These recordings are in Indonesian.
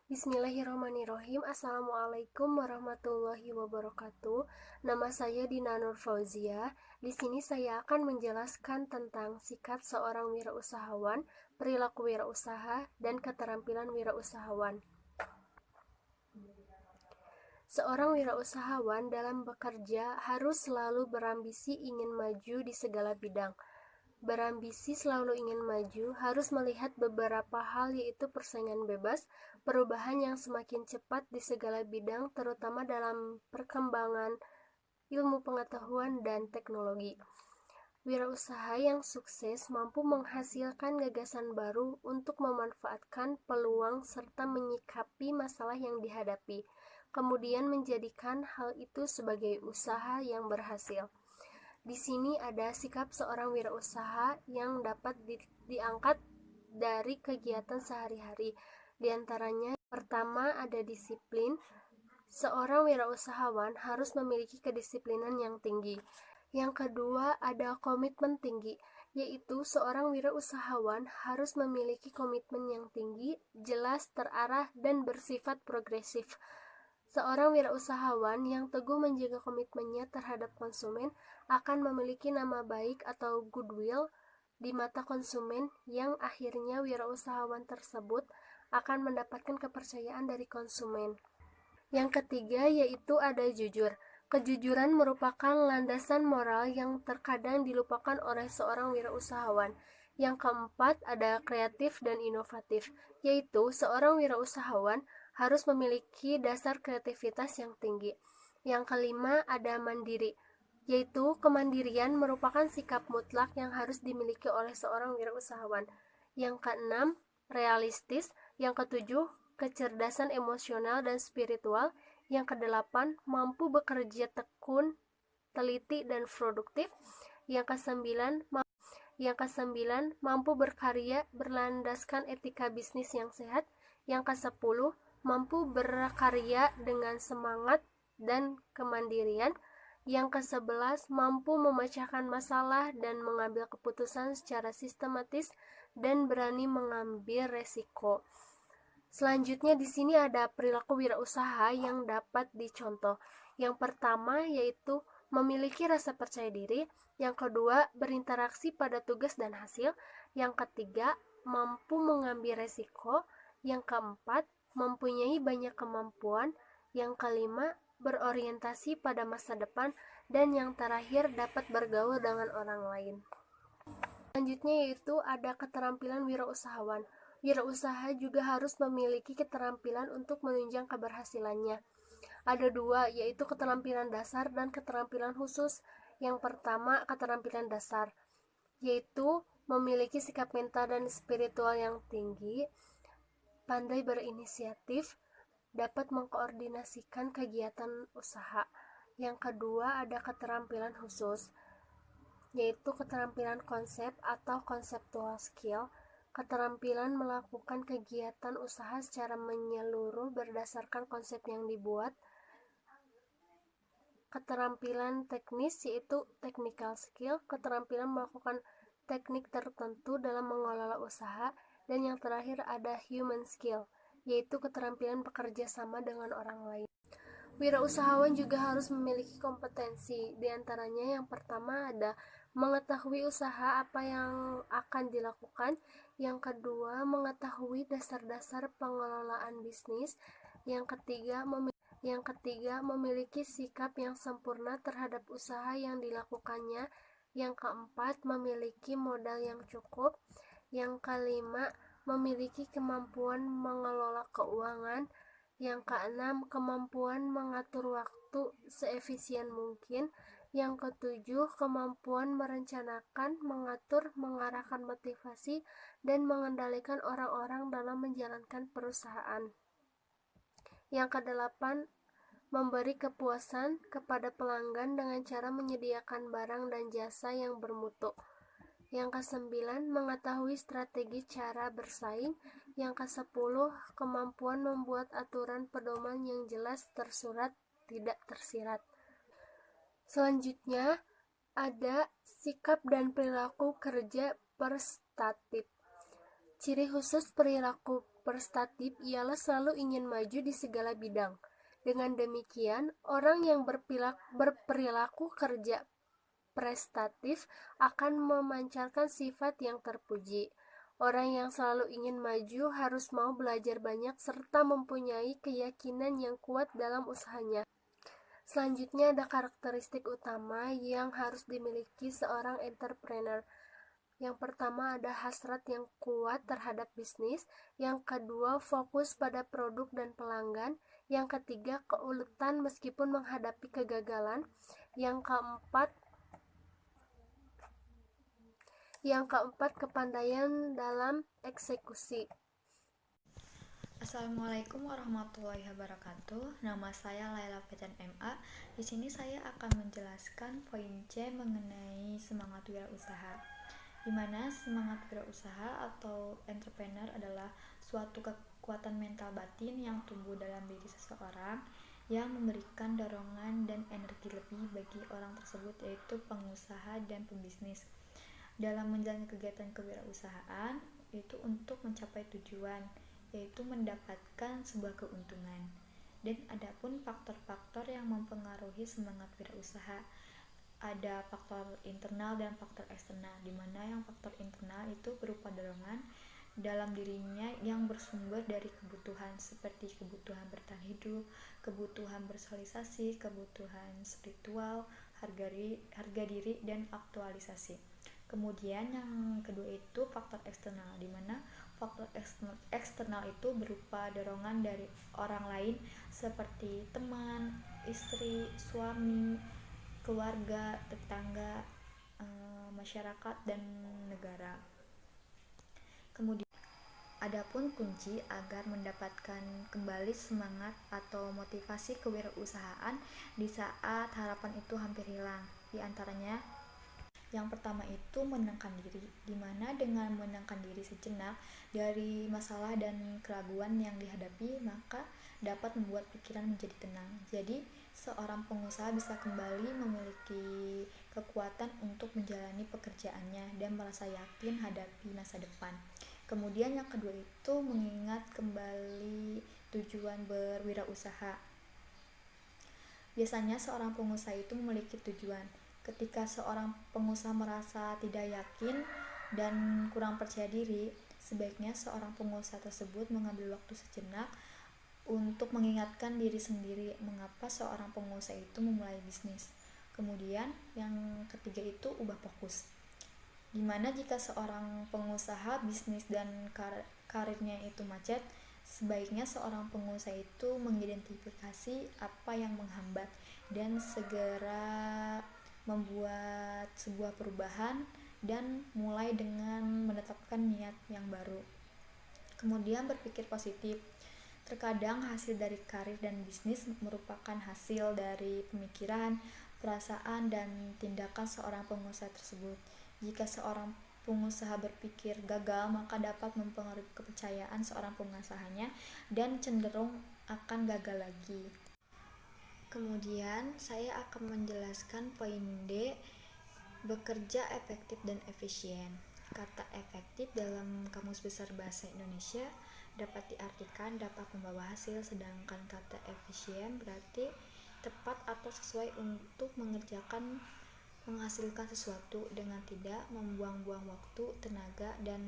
Bismillahirrahmanirrahim. Assalamualaikum warahmatullahi wabarakatuh. Nama saya Dina Nur Fauzia. Di sini saya akan menjelaskan tentang sikap seorang wirausahawan, perilaku wirausaha, dan keterampilan wirausahawan. Seorang wirausahawan dalam bekerja harus selalu berambisi ingin maju di segala bidang. Berambisi selalu ingin maju harus melihat beberapa hal, yaitu persaingan bebas, perubahan yang semakin cepat di segala bidang, terutama dalam perkembangan ilmu pengetahuan dan teknologi. Wirausaha yang sukses mampu menghasilkan gagasan baru untuk memanfaatkan peluang serta menyikapi masalah yang dihadapi, kemudian menjadikan hal itu sebagai usaha yang berhasil. Di sini ada sikap seorang wirausaha yang dapat diangkat dari kegiatan sehari-hari. Di antaranya, pertama ada disiplin. Seorang wirausahawan harus memiliki kedisiplinan yang tinggi. Yang kedua ada komitmen tinggi, yaitu seorang wirausahawan harus memiliki komitmen yang tinggi, jelas, terarah, dan bersifat progresif. Seorang wirausahawan yang teguh menjaga komitmennya terhadap konsumen akan memiliki nama baik atau goodwill di mata konsumen, yang akhirnya wirausahawan tersebut akan mendapatkan kepercayaan dari konsumen. Yang ketiga yaitu ada jujur. Kejujuran merupakan landasan moral yang terkadang dilupakan oleh seorang wirausahawan. Yang keempat ada kreatif dan inovatif, yaitu seorang wirausahawan harus memiliki dasar kreativitas yang tinggi. Yang kelima ada mandiri, yaitu kemandirian merupakan sikap mutlak yang harus dimiliki oleh seorang wirausahawan. Yang keenam realistis. Yang ketujuh kecerdasan emosional dan spiritual. Yang kedelapan mampu bekerja tekun, teliti, dan produktif. Yang kesembilan mampu berkarya berlandaskan etika bisnis yang sehat. Yang kesepuluh mampu berkarya dengan semangat dan kemandirian. Yang ke-11 mampu memecahkan masalah dan mengambil keputusan secara sistematis dan berani mengambil resiko. Selanjutnya di sini ada perilaku wirausaha yang dapat dicontoh. Yang pertama yaitu memiliki rasa percaya diri. Yang kedua, berinteraksi pada tugas dan hasil. Yang ketiga, mampu mengambil resiko. Yang keempat, mempunyai banyak kemampuan. Yang kelima, berorientasi pada masa depan. Dan yang terakhir, dapat bergaul dengan orang lain. Selanjutnya yaitu ada keterampilan wirausahawan. Wirausaha juga harus memiliki keterampilan untuk menunjang keberhasilannya. Ada dua, yaitu keterampilan dasar dan keterampilan khusus. Yang pertama, keterampilan dasar, yaitu memiliki sikap mental dan spiritual yang tinggi, pandai berinisiatif, dapat mengkoordinasikan kegiatan usaha. Yang kedua, ada keterampilan khusus, yaitu keterampilan konsep atau conceptual skill, keterampilan melakukan kegiatan usaha secara menyeluruh berdasarkan konsep yang dibuat. Keterampilan teknis yaitu technical skill, keterampilan melakukan teknik tertentu dalam mengelola usaha. Dan yang terakhir ada human skill, yaitu keterampilan bekerja sama dengan orang lain. Wirausahawan juga harus memiliki kompetensi. Di antaranya yang pertama ada mengetahui usaha apa yang akan dilakukan. Yang kedua, mengetahui dasar-dasar pengelolaan bisnis. Yang ketiga, memiliki sikap yang sempurna terhadap usaha yang dilakukannya. Yang keempat, memiliki modal yang cukup. Yang kelima, memiliki kemampuan mengelola keuangan. Yang keenam, kemampuan mengatur waktu seefisien mungkin. Yang ketujuh, kemampuan merencanakan, mengatur, mengarahkan motivasi, dan mengendalikan orang-orang dalam menjalankan perusahaan. Yang kedelapan, memberi kepuasan kepada pelanggan dengan cara menyediakan barang dan jasa yang bermutu. Yang kesembilan, mengetahui strategi cara bersaing. Yang kesepuluh, kemampuan membuat aturan pedoman yang jelas, tersurat, tidak tersirat. Selanjutnya, ada sikap dan perilaku kerja prestatif. Ciri khusus perilaku prestatif ialah selalu ingin maju di segala bidang. Dengan demikian, orang yang berperilaku kerja prestatif akan memancarkan sifat yang terpuji. Orang yang selalu ingin maju harus mau belajar banyak serta mempunyai keyakinan yang kuat dalam usahanya. Selanjutnya ada karakteristik utama yang harus dimiliki seorang entrepreneur. Yang pertama ada hasrat yang kuat terhadap bisnis, yang kedua fokus pada produk dan pelanggan, yang ketiga keuletan meskipun menghadapi kegagalan, yang keempat kepandaian dalam eksekusi. Assalamualaikum warahmatullahi wabarakatuh. Nama saya Laila Fejan MA. Di sini saya akan menjelaskan poin C mengenai semangat wirausaha. Di mana semangat wirausaha atau entrepreneur adalah suatu kekuatan mental batin yang tumbuh dalam diri seseorang yang memberikan dorongan dan energi lebih bagi orang tersebut, yaitu pengusaha dan pembisnis dalam menjalani kegiatan kewirausahaan, yaitu untuk mencapai tujuan, yaitu mendapatkan sebuah keuntungan. Dan adapun faktor-faktor yang mempengaruhi semangat wirausaha, ada faktor internal dan faktor eksternal, di mana yang faktor internal itu berupa dorongan dalam dirinya yang bersumber dari kebutuhan seperti kebutuhan bertahan hidup, kebutuhan bersosialisasi, kebutuhan spiritual, harga diri dan aktualisasi. Kemudian yang kedua itu faktor eksternal, di mana faktor eksternal itu berupa dorongan dari orang lain seperti teman, istri, suami, keluarga, tetangga, masyarakat, dan negara. Kemudian adapun kunci agar mendapatkan kembali semangat atau motivasi kewirausahaan di saat harapan itu hampir hilang. Di antaranya yang pertama itu menenangkan diri, di mana dengan menenangkan diri sejenak dari masalah dan keraguan yang dihadapi, maka dapat membuat pikiran menjadi tenang. Jadi, seorang pengusaha bisa kembali memiliki kekuatan untuk menjalani pekerjaannya dan merasa yakin hadapi masa depan. Kemudian yang kedua itu mengingat kembali tujuan berwirausaha. Biasanya seorang pengusaha itu memiliki tujuan. Ketika seorang pengusaha merasa tidak yakin dan kurang percaya diri, sebaiknya seorang pengusaha tersebut mengambil waktu sejenak untuk mengingatkan diri sendiri mengapa seorang pengusaha itu memulai bisnis. Kemudian yang ketiga itu ubah fokus. Dimana jika seorang pengusaha bisnis dan karirnya itu macet, sebaiknya seorang pengusaha itu mengidentifikasi apa yang menghambat dan segera membuat sebuah perubahan dan mulai dengan menetapkan niat yang baru. Kemudian berpikir positif. Terkadang hasil dari karir dan bisnis merupakan hasil dari pemikiran, perasaan, dan tindakan seorang pengusaha tersebut. Jika seorang pengusaha berpikir gagal, maka dapat mempengaruhi kepercayaan seorang pengusahanya dan cenderung akan gagal lagi. Kemudian saya akan menjelaskan poin D, bekerja efektif dan efisien. Kata efektif dalam Kamus Besar Bahasa Indonesia dapat diartikan dapat membawa hasil, sedangkan kata efisien berarti tepat atau sesuai untuk menghasilkan sesuatu dengan tidak membuang-buang waktu, tenaga, dan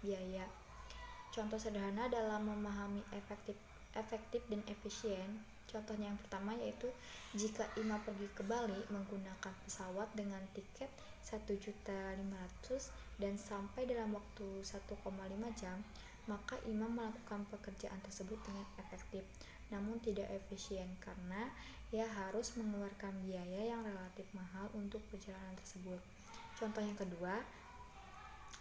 biaya. Contoh sederhana dalam memahami efektif dan efisien. Contohnya yang pertama yaitu jika Ima pergi ke Bali menggunakan pesawat dengan tiket 1.500.000 dan sampai dalam waktu 1,5 jam, maka Ima melakukan pekerjaan tersebut dengan efektif, namun tidak efisien karena ia harus mengeluarkan biaya yang relatif mahal untuk perjalanan tersebut. Contoh yang kedua,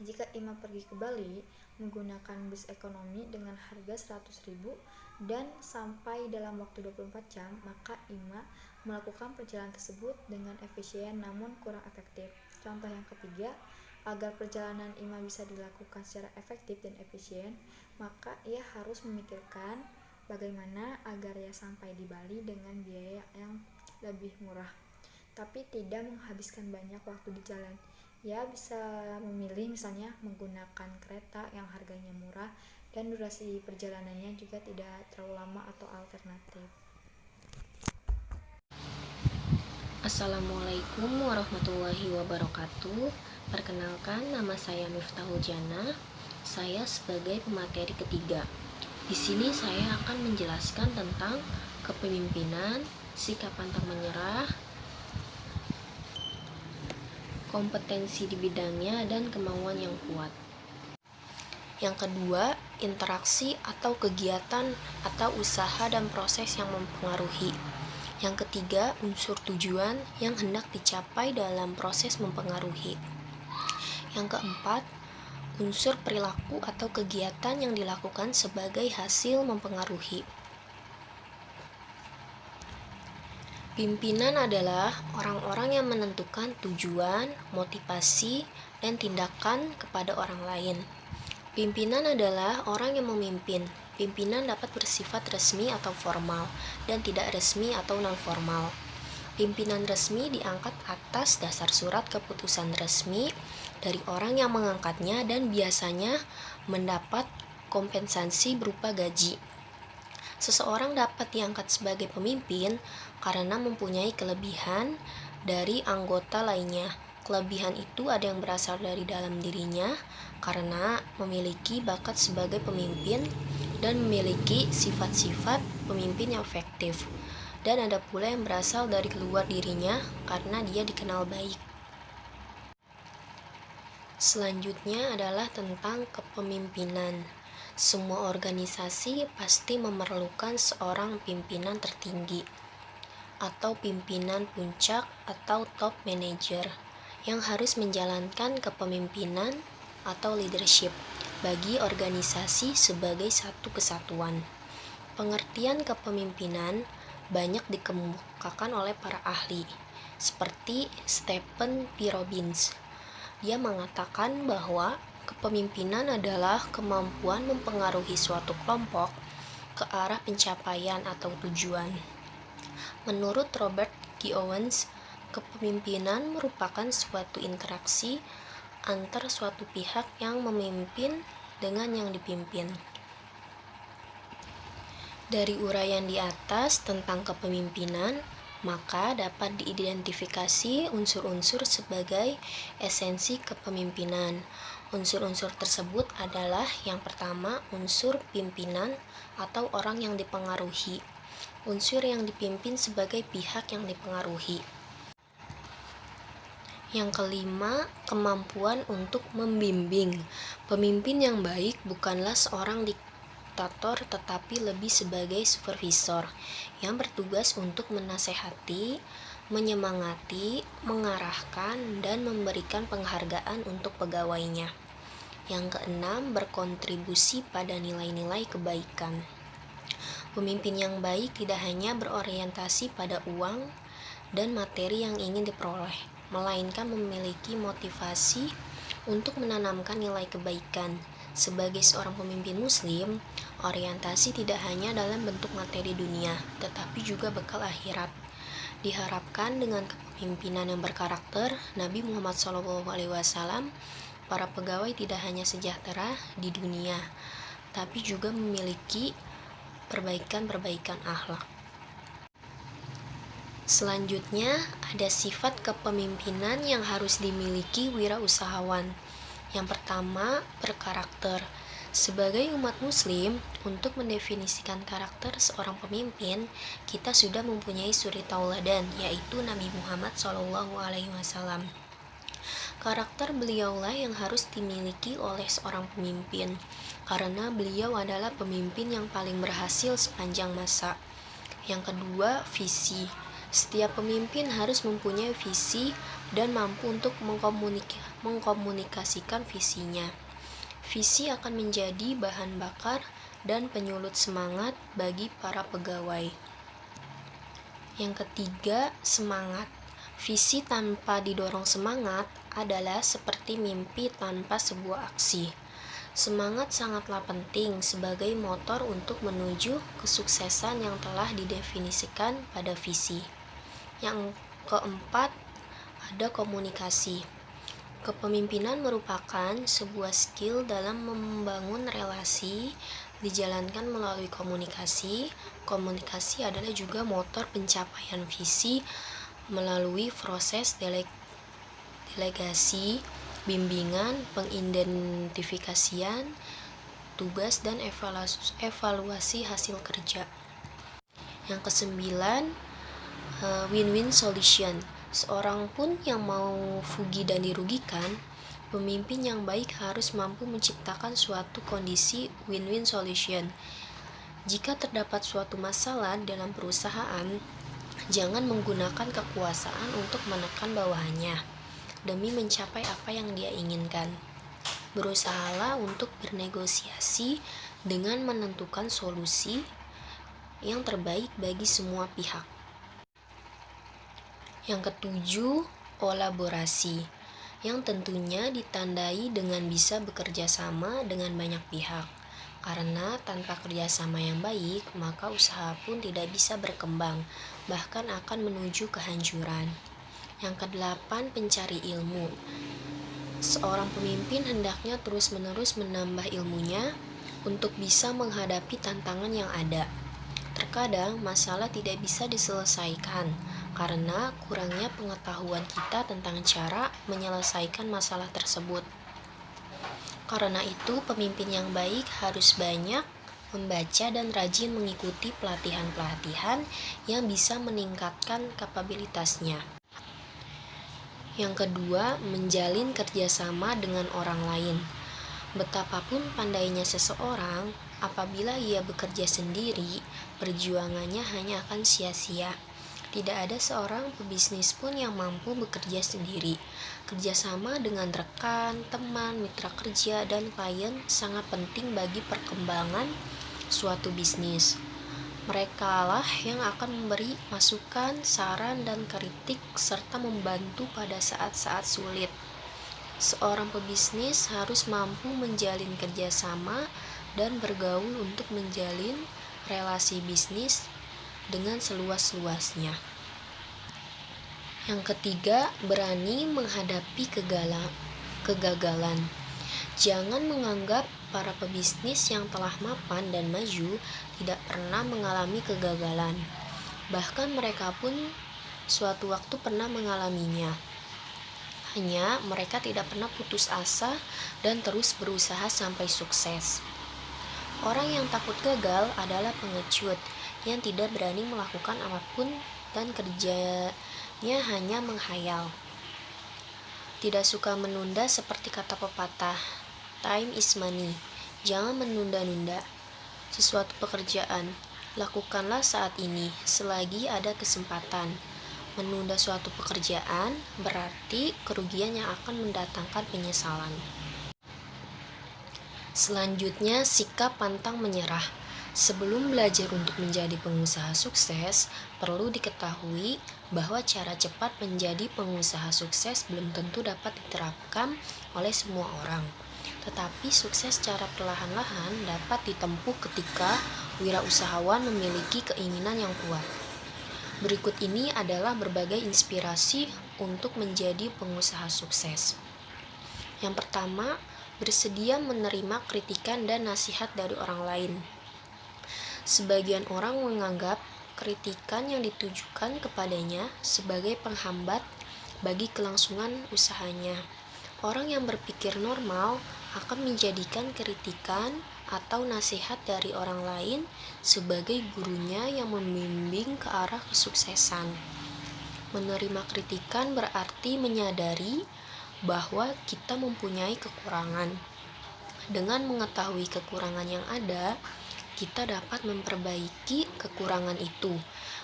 jika Ima pergi ke Bali menggunakan bus ekonomi dengan harga 100.000 dan sampai dalam waktu 24 jam, maka Ima melakukan perjalanan tersebut dengan efisien namun kurang efektif. Contoh yang ketiga, agar perjalanan Ima bisa dilakukan secara efektif dan efisien, maka ia harus memikirkan bagaimana agar ia sampai di Bali dengan biaya yang lebih murah, tapi tidak menghabiskan banyak waktu di jalan. Ya, bisa memilih misalnya menggunakan kereta yang harganya murah dan durasi perjalanannya juga tidak terlalu lama atau alternatif. Assalamualaikum warahmatullahi wabarakatuh. Perkenalkan, nama saya Miftahul Jana. Saya sebagai pemateri ketiga. Di sini saya akan menjelaskan tentang kepemimpinan, sikap pantang menyerah, kompetensi di bidangnya, dan kemauan yang kuat. Yang kedua, interaksi atau kegiatan atau usaha dan proses yang mempengaruhi. Yang ketiga, unsur tujuan yang hendak dicapai dalam proses mempengaruhi. Yang keempat, unsur perilaku atau kegiatan yang dilakukan sebagai hasil mempengaruhi. Pimpinan adalah orang-orang yang menentukan tujuan, motivasi, dan tindakan kepada orang lain. Pimpinan adalah orang yang memimpin. Pimpinan dapat bersifat resmi atau formal, dan tidak resmi atau non-formal. Pimpinan resmi diangkat atas dasar surat keputusan resmi dari orang yang mengangkatnya dan biasanya mendapat kompensasi berupa gaji. Seseorang dapat diangkat sebagai pemimpin karena mempunyai kelebihan dari anggota lainnya. Kelebihan itu ada yang berasal dari dalam dirinya karena memiliki bakat sebagai pemimpin dan memiliki sifat-sifat pemimpin yang efektif. Dan ada pula yang berasal dari keluar dirinya karena dia dikenal baik. Selanjutnya adalah tentang kepemimpinan. Semua organisasi pasti memerlukan seorang pimpinan tertinggi atau pimpinan puncak atau top manager yang harus menjalankan kepemimpinan atau leadership bagi organisasi sebagai satu kesatuan. Pengertian kepemimpinan banyak dikemukakan oleh para ahli, seperti Stephen P. Robbins. Dia mengatakan bahwa kepemimpinan adalah kemampuan mempengaruhi suatu kelompok ke arah pencapaian atau tujuan. Menurut Robert G. Owens, kepemimpinan merupakan suatu interaksi antar suatu pihak yang memimpin dengan yang dipimpin. Dari uraian di atas tentang kepemimpinan, maka dapat diidentifikasi unsur-unsur sebagai esensi kepemimpinan. Unsur-unsur tersebut adalah yang pertama, unsur pimpinan atau orang yang dipengaruhi. Unsur yang dipimpin sebagai pihak yang dipengaruhi. Yang kelima, kemampuan untuk membimbing. Pemimpin yang baik bukanlah seorang diktator tetapi lebih sebagai supervisor yang bertugas untuk menasehati, menyemangati, mengarahkan, dan memberikan penghargaan untuk pegawainya. Yang keenam, berkontribusi pada nilai-nilai kebaikan. Pemimpin yang baik tidak hanya berorientasi pada uang dan materi yang ingin diperoleh, melainkan memiliki motivasi untuk menanamkan nilai kebaikan. Sebagai seorang pemimpin muslim, orientasi tidak hanya dalam bentuk materi dunia, tetapi juga bekal akhirat. Diharapkan dengan kepemimpinan yang berkarakter Nabi Muhammad SAW, para pegawai tidak hanya sejahtera di dunia, tapi juga memiliki perbaikan-perbaikan akhlak. Selanjutnya, ada sifat kepemimpinan yang harus dimiliki wirausahawan. Yang pertama, berkarakter. Sebagai umat muslim, untuk mendefinisikan karakter seorang pemimpin, kita sudah mempunyai suri tauladan, yaitu Nabi Muhammad SAW. Karakter beliaulah yang harus dimiliki oleh seorang pemimpin, karena beliau adalah pemimpin yang paling berhasil sepanjang masa. Yang kedua, visi. Setiap pemimpin harus mempunyai visi dan mampu untuk mengkomunikasikan visinya. Visi akan menjadi bahan bakar dan penyulut semangat bagi para pegawai. Yang ketiga, semangat. Visi tanpa didorong semangat adalah seperti mimpi tanpa sebuah aksi. Semangat sangatlah penting sebagai motor untuk menuju kesuksesan yang telah didefinisikan pada visi. Yang keempat, ada komunikasi. Kepemimpinan merupakan sebuah skill dalam membangun relasi, dijalankan melalui komunikasi. Komunikasi adalah juga motor pencapaian visi melalui proses delegasi, bimbingan, pengidentifikasian tugas, dan evaluasi hasil kerja. Yang kesembilan, win-win solution. Seorang pun yang mau fugi dan dirugikan, pemimpin yang baik harus mampu menciptakan suatu kondisi win-win solution. Jika terdapat suatu masalah dalam perusahaan, jangan menggunakan kekuasaan untuk menekan bawahannya demi mencapai apa yang dia inginkan. Berusahalah untuk bernegosiasi dengan menentukan solusi yang terbaik bagi semua pihak. Yang ketujuh, kolaborasi, yang tentunya ditandai dengan bisa bekerja sama dengan banyak pihak. Karena tanpa kerjasama yang baik, maka usaha pun tidak bisa berkembang, bahkan akan menuju kehancuran. Yang kedelapan, pencari ilmu. Seorang pemimpin hendaknya terus-menerus menambah ilmunya untuk bisa menghadapi tantangan yang ada. Terkadang masalah tidak bisa diselesaikan karena kurangnya pengetahuan kita tentang cara menyelesaikan masalah tersebut. Karena itu, pemimpin yang baik harus banyak membaca dan rajin mengikuti pelatihan-pelatihan yang bisa meningkatkan kapabilitasnya. Yang kedua, menjalin kerjasama dengan orang lain. Betapapun pandainya seseorang, apabila ia bekerja sendiri, perjuangannya hanya akan sia-sia. Tidak ada seorang pebisnis pun yang mampu bekerja sendiri. Kerjasama dengan rekan, teman, mitra kerja, dan klien sangat penting bagi perkembangan suatu bisnis. Merekalah yang akan memberi masukan, saran, dan kritik, serta membantu pada saat-saat sulit. Seorang pebisnis harus mampu menjalin kerjasama dan bergaul untuk menjalin relasi bisnis dengan seluas-luasnya. Yang ketiga, berani menghadapi kegagalan. Jangan menganggap para pebisnis yang telah mapan dan maju tidak pernah mengalami kegagalan. Bahkan mereka pun suatu waktu pernah mengalaminya. Hanya mereka tidak pernah putus asa dan terus berusaha sampai sukses. Orang yang takut gagal adalah pengecut yang tidak berani melakukan apapun dan kerjanya hanya menghayal. Tidak suka menunda seperti kata pepatah, time is money. Jangan menunda-nunda sesuatu pekerjaan. Lakukanlah saat ini selagi ada kesempatan. Menunda suatu pekerjaan berarti kerugian yang akan mendatangkan penyesalan. Selanjutnya, sikap pantang menyerah. Sebelum belajar untuk menjadi pengusaha sukses, perlu diketahui bahwa cara cepat menjadi pengusaha sukses belum tentu dapat diterapkan oleh semua orang. Tetapi sukses secara perlahan-lahan dapat ditempuh ketika wirausahawan memiliki keinginan yang kuat. Berikut ini adalah berbagai inspirasi untuk menjadi pengusaha sukses. Yang pertama, bersedia menerima kritikan dan nasihat dari orang lain. Sebagian orang menganggap kritikan yang ditujukan kepadanya sebagai penghambat bagi kelangsungan usahanya. Orang yang berpikir normal akan menjadikan kritikan atau nasihat dari orang lain sebagai gurunya yang membimbing ke arah kesuksesan. Menerima kritikan berarti menyadari bahwa kita mempunyai kekurangan. Dengan mengetahui kekurangan yang ada, kita dapat memperbaiki kekurangan itu.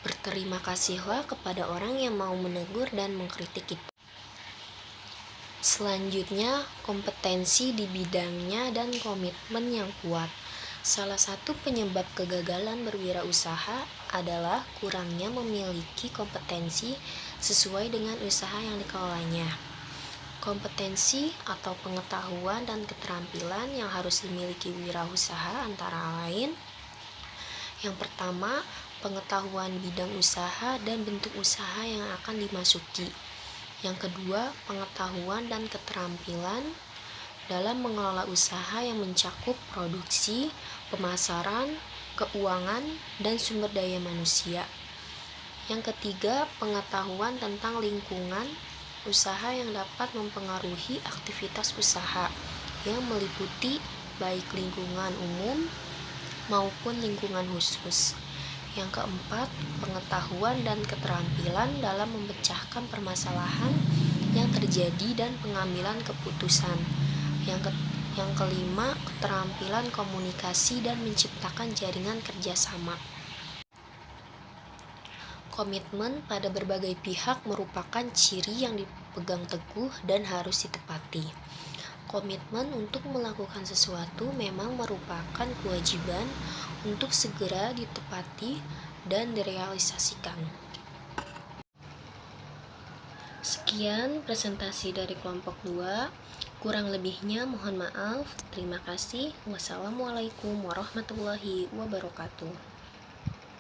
Berterima kasihlah kepada orang yang mau menegur dan mengkritik kita. Selanjutnya, kompetensi di bidangnya dan komitmen yang kuat. Salah satu penyebab kegagalan berwirausaha adalah kurangnya memiliki kompetensi sesuai dengan usaha yang dikelolanya. Kompetensi atau pengetahuan dan keterampilan yang harus dimiliki wirausaha antara lain: yang pertama, pengetahuan bidang usaha dan bentuk usaha yang akan dimasuki. Yang kedua, pengetahuan dan keterampilan dalam mengelola usaha yang mencakup produksi, pemasaran, keuangan, dan sumber daya manusia. Yang ketiga, pengetahuan tentang lingkungan usaha yang dapat mempengaruhi aktivitas usaha yang meliputi baik lingkungan umum maupun lingkungan khusus. Yang keempat, pengetahuan dan keterampilan dalam memecahkan permasalahan yang terjadi dan pengambilan keputusan. Yang kelima, keterampilan komunikasi dan menciptakan jaringan kerjasama. Komitmen pada berbagai pihak merupakan ciri yang dipegang teguh dan harus ditepati. Komitmen untuk melakukan sesuatu memang merupakan kewajiban untuk segera ditepati dan direalisasikan. Sekian presentasi dari kelompok 2. Kurang lebihnya mohon maaf. Terima kasih. Wassalamualaikum warahmatullahi wabarakatuh.